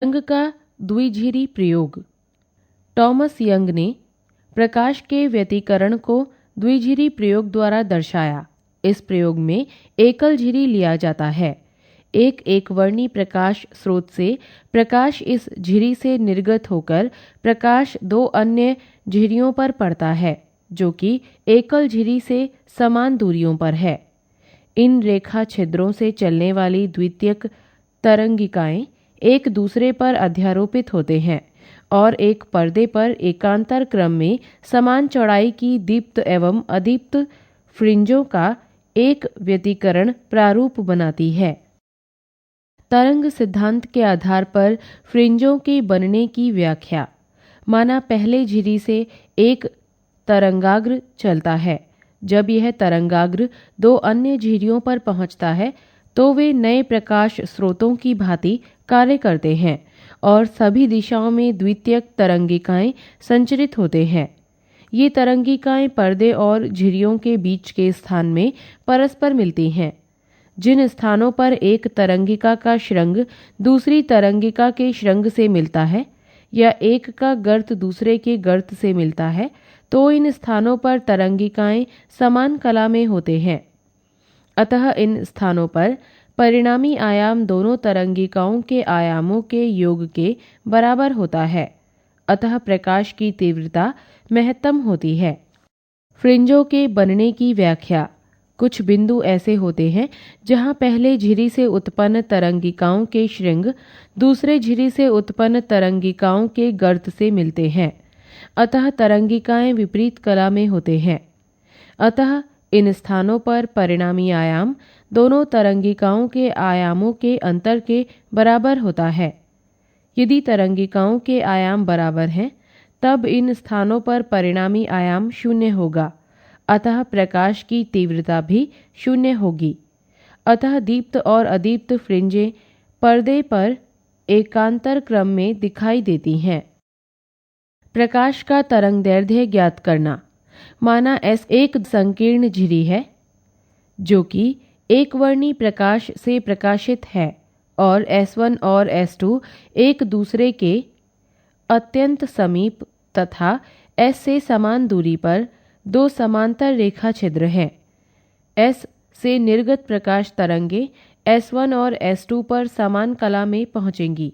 Young का द्विझिरी प्रयोग। Thomas young ने प्रकाश के व्यतिकरण को द्विझिरी प्रयोग द्वारा दर्शाया। इस प्रयोग में एकल झिरी लिया जाता है। एक एकवर्णी प्रकाश स्रोत से प्रकाश इस झिरी से निर्गत होकर प्रकाश दो अन्य झिरियों पर पड़ता है जो कि एकल झिरी से समान दूरियों पर है। इन रेखा छिद्रों से चलने वाली द्वितीयक तरंगिकाएं एक दूसरे पर अध्यारोपित होते हैं और एक पर्दे पर एकांतर क्रम में समान चौड़ाई की दीप्त एवं अदीप्त फ्रिंजों का एक व्यतिकरण प्रारूप बनाती है। तरंग सिद्धांत के आधार पर फ्रिंजों के बनने की व्याख्या। माना पहले झिरी से एक तरंगाग्र चलता है। जब यह तरंगाग्र दो अन्य झिरियों पर पहुंचता है तो वे नए प्रकाश स्रोतों की भांति कार्य करते हैं और सभी दिशाओं में द्वितीयक तरंगिकाएं संचरित होते हैं। ये तरंगिकाएं पर्दे और झिरियों के बीच के स्थान में परस्पर मिलती हैं। जिन स्थानों पर एक तरंगिका का श्रृंग दूसरी तरंगिका के श्रृंग से मिलता है या एक का गर्त दूसरे के गर्त से मिलता है तो इन स्थानों पर तरंगिकाएं समान कला में होते हैं। अतः इन स्थानों पर परिणामी आयाम दोनों तरंगिकाओं के आयामों के योग के बराबर होता है। अतः प्रकाश की तीव्रता महत्तम होती है। फ्रिंजों के बनने की व्याख्या। कुछ बिंदु ऐसे होते हैं जहां पहले झिरी से उत्पन्न तरंगिकाओं के श्रृंग दूसरे झिरी से उत्पन्न तरंगिकाओं के गर्त से मिलते हैं। अतः तरंगिकाएं विपरीत कला में होते हैं। अतः इन स्थानों पर परिणामी आयाम दोनों तरंगिकाओं के आयामों के अंतर के बराबर होता है। यदि तरंगिकाओं के आयाम बराबर हैं तब इन स्थानों पर परिणामी आयाम शून्य होगा। अतः प्रकाश की तीव्रता भी शून्य होगी। अतः दीप्त और अदीप्त फ्रिंजें पर्दे पर एकांतर क्रम में दिखाई देती हैं। प्रकाश का तरंगदैर्ध्य ज्ञात करना। माना S एक संकीर्ण झिरी है जो कि एकवर्णी प्रकाश से प्रकाशित है और S1 और S2 एक दूसरे के अत्यंत समीप तथा S से समान दूरी पर दो समांतर रेखा छिद्र हैं। S से निर्गत प्रकाश तरंगे S1 और S2 पर समान कला में पहुंचेंगी।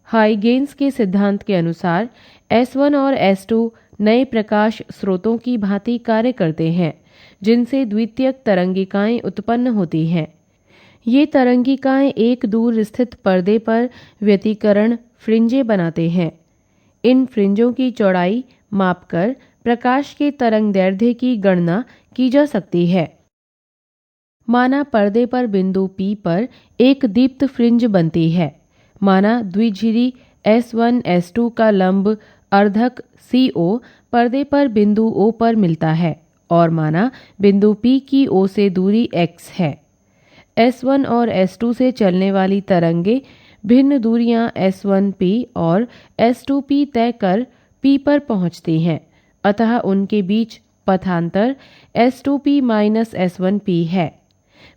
हाइगेन्स के सिद्धांत के अनुसार S1 और S2 नए प्रकाश स्रोतों की भांति कार्य करते हैं जिनसे द्वितीयक तरंगिकाएं उत्पन्न होती हैं। ये तरंगिकाएं एक दूर स्थित पर्दे पर व्यतिकरण फ्रिंजें बनाते हैं। इन फ्रिंजों की चौड़ाई मापकर प्रकाश के तरंगदैर्ध्य की गणना की जा सकती है। माना पर्दे पर बिंदु P पर एक दीप्त फ्रिंज बनती है। माना द्विझिरी S1 S2 का लंब अर्धक CO पर्दे पर बिंदु O पर मिलता है और माना बिंदु P की O से दूरी x है। S1 और S2 से चलने वाली तरंगे भिन्न दूरियां S1P और S2P तय कर P पर पहुंचती हैं। अतः उनके बीच पथांतर S2P माइनस S1P है।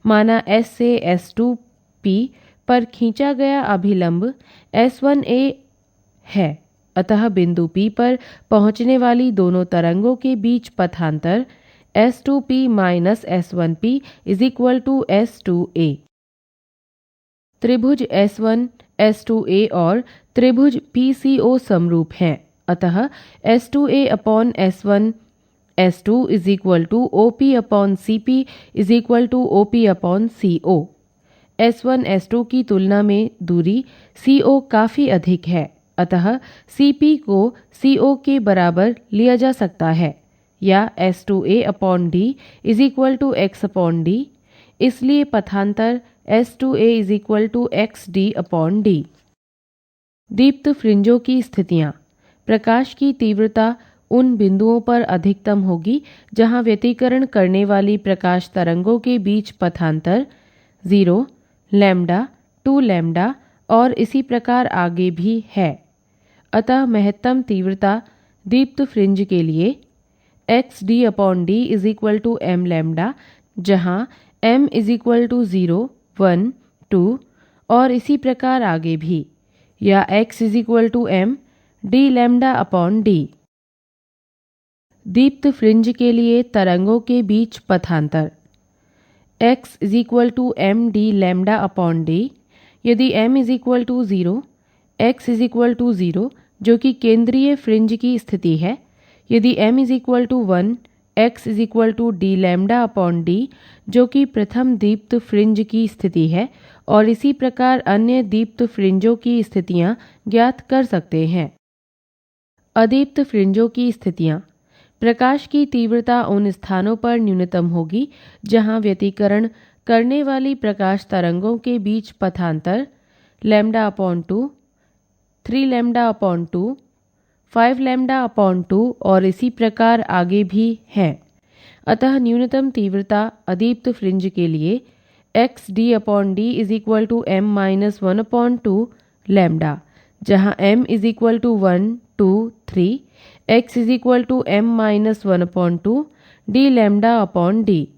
माना S से S2P पर खींचा गया अभिलंब S1A है। अतः बिंदु P पर पहुंचने वाली दोनों तरंगों के बीच पथांतर S2P minus S1P is equal to S2A। त्रिभुज S1 S2A और त्रिभुज PCO समरूप हैं। अतः S2A upon S1 S2 is equal to OP upon CP is equal to OP upon CO। S1 S2 की तुलना में दूरी CO काफी अधिक है। अतः CP को CO के बराबर लिया जा सकता है या S2A upon D is equal to X upon D। इसलिए पथांतर S2A is equal to XD upon D। दीप्त फ्रिंजों की स्थितियां। प्रकाश की तीव्रता उन बिंदुओं पर अधिकतम होगी जहां व्यतिकरण करने वाली प्रकाश तरंगों के बीच पथांतर 0, लैम्डा, 2 लैम्डा और इसी प्रकार आगे भी है। अतः महत्तम तीव्रता दीप्त फ्रिंज के लिए XD upon D is equal to M lambda, जहाँ M इज इक्वल टू 0, 1, 2 और इसी प्रकार आगे भी। या x is equal to m D lambda upon D. दीप्त फ्रिंज के लिए तरंगों के बीच पथांतर x is equal to m D lambda upon D. यदि m is equal to 0, x is equal to 0 जो कि केंद्रीय फ्रिंज की स्थिति है। यदि m is equal to 1, x is equal to D lambda upon D जो कि प्रथम दीप्त फ्रिंज की स्थिति है, और इसी प्रकार अन्य दीप्त फ्रिंजों की स्थितियां ज्ञात कर सकते हैं। अदीप्त फ्रिंजों की स्थितियां। प्रकाश की तीव्रता उन स्थानों पर न्यूनतम होगी जहां व्यतिकरण करने वाली प्रकाश तरंगों के बीच पथांतर lambda upon 2, 3 lambda upon 2, 5 lambda upon 2 और इसी प्रकार आगे भी है। अतः न्यूनतम तीव्रता अदीप्त फ्रिंज के लिए X D upon D is equal to M minus 1 upon 2 lambda, जहाँ m is equal to 1, 2, 3, x is equal to m minus 1 upon 2 D lambda upon D.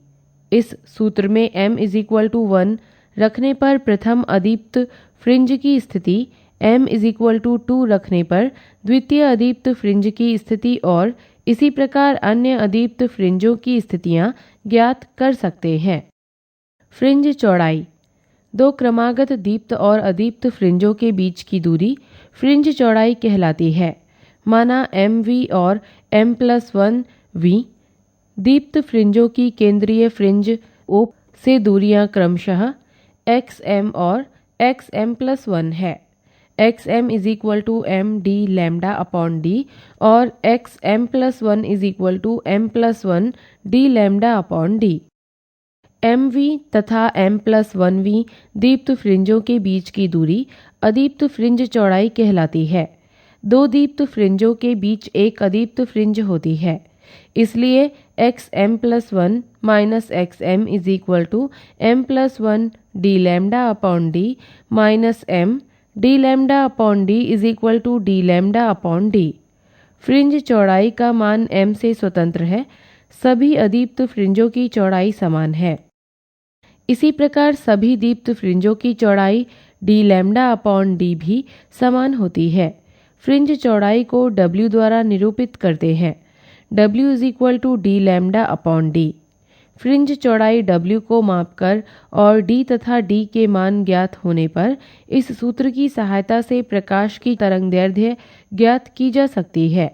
इस सूत्र में m इज इक्वल टू 1 रखने पर प्रथम अदीप्त फ्रिंज की स्थिति, m इज इक्वल टू 2 रखने पर द्वितीय अदीप्त फ्रिंज की स्थिति और इसी प्रकार अन्य अदीप्त फ्रिंजों की स्थितियां ज्ञात कर सकते हैं। फ्रिंज चौड़ाई। दो क्रमागत दीप्त और अदीप्त फ्रिंजों के बीच की दूरी फ्रिंज चौड़ाई कहलाती है। माना mv और m+1v। दीप्त फ्रिंजों की केंद्रीय फ्रिंज O से दूरियां क्रमशः xm और xm+1 है। xm is equal to m D lambda upon D और xm+1 is equal to m+1 D lambda upon D. mv तथा m+1v दीप्त फ्रिंजों के बीच की दूरी अदीप्त फ्रिंज चौड़ाई कहलाती है। दो दीप्त फ्रिंजों के बीच एक अदीप्त फ्रिंज होती है, इसलिए xm+1 minus xm is equal to m+1 D lambda upon D minus m D lambda upon D is equal to D lambda upon D. Fringe चौड़ाई का मान m से स्वतंत्र है। सभी अदीप्त फ्रिंजों की चौड़ाई समान है। इसी प्रकार सभी दीप्त फ्रिंजों की चौड़ाई डी लैम्डा अपॉन डी भी समान होती है। फ्रिंज चौड़ाई को W द्वारा निरूपित करते हैं। W is equal to D lambda upon D. Fringe चौड़ाई W को मापकर और D तथा D के मान ज्ञात होने पर इस सूत्र की सहायता से प्रकाश की तरंगदैर्ध्य ज्ञात की जा सकती है।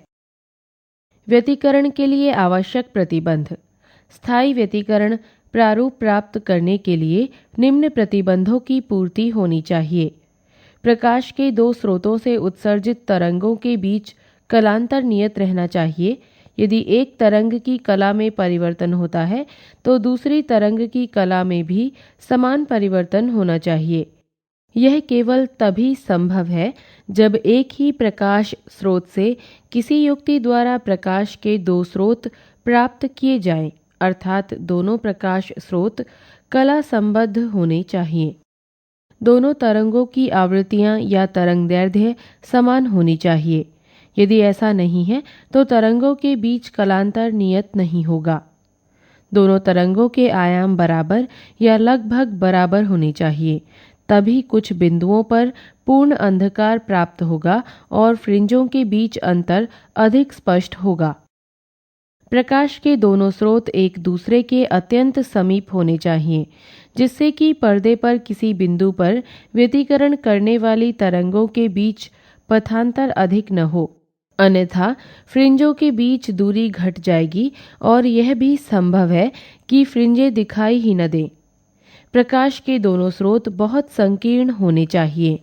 व्यतिकरण के लिए आवश्यक प्रतिबंध। स्थायी व्यतिकरण प्रारूप प्राप्त करने के लिए निम्न प्रतिबंधों की पूर्ति होनी चाहिए। प्रकाश के दो स्रोतों से उत्सर्जित तरंगों के बीच कलांतर नियत रहना चाहिए। यदि एक तरंग की कला में परिवर्तन होता है तो दूसरी तरंग की कला में भी समान परिवर्तन होना चाहिए। यह केवल तभी संभव है जब एक ही प्रकाश स्रोत से किसी युक्ति द्वारा प्रकाश के दो स्रोत प्राप्त किए जाएं, अर्थात दोनों प्रकाश स्रोत कला संबद्ध होने चाहिए। दोनों तरंगों की आवृत्तियां या तरंगदैर्ध्य समान होनी चाहिए। यदि ऐसा नहीं है तो तरंगों के बीच कलांतर नियत नहीं होगा। दोनों तरंगों के आयाम बराबर या लगभग बराबर होने चाहिए, तभी कुछ बिंदुओं पर पूर्ण अंधकार प्राप्त होगा और फ्रिंजों के बीच अंतर अधिक स्पष्ट होगा। प्रकाश के दोनों स्रोत एक दूसरे के अत्यंत समीप होने चाहिए, जिससे कि पर्दे पर किसी बिंदु पर व्यतिकरण करने वाली तरंगों के बीच पथांतर अधिक न हो, अन्यथा फ्रिंजों के बीच दूरी घट जाएगी और यह भी संभव है कि फ्रिंजें दिखाई ही न दें। प्रकाश के दोनों स्रोत बहुत संकीर्ण होने चाहिए।